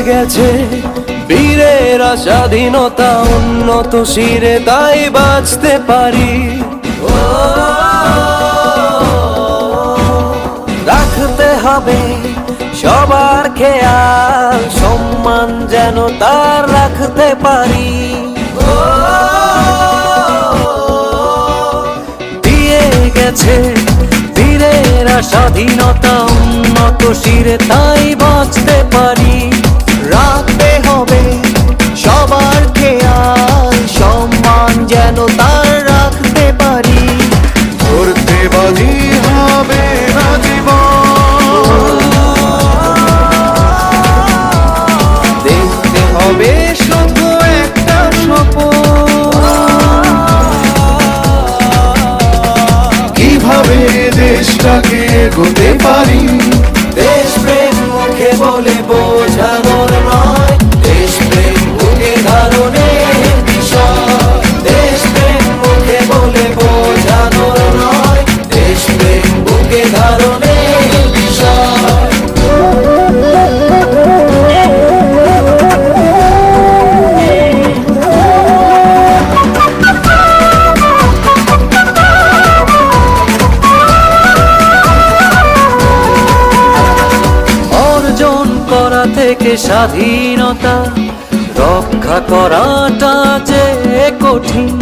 গেছে বীরেরা স্বাধীনতা উন্নত শিরে, তাই বাঁচতে পারি। রাখতে হবে সবার খেয়াল, সম্মান যেন তার রাখতে পারি। দিয়ে গেছে বীরেরা স্বাধীনতা উন্নত শিরে, তাই বাঁচতে পারি। রাখতে হবে সবার খেয়াল, সম্মান যেন তার রাখতে পারি। করতে বাজি হবে না জীবন, দেখতে হবে শুধু একটা স্বপ্ন, কিভাবে দেশটাকে এগোতে পারি। দেশপ্রেম মুখে বলে বোঝানোর নয়, দেশপ্রেম বুকে ধারণের বিষয়। দেশপ্রেম মুখে বলে বোঝানোর নয়, দেশপ্রেম বুকে ধারণের বিষয়। অর্জন করা থেকে স্বাধীনতা রক্ষা করাটা যে কঠিন,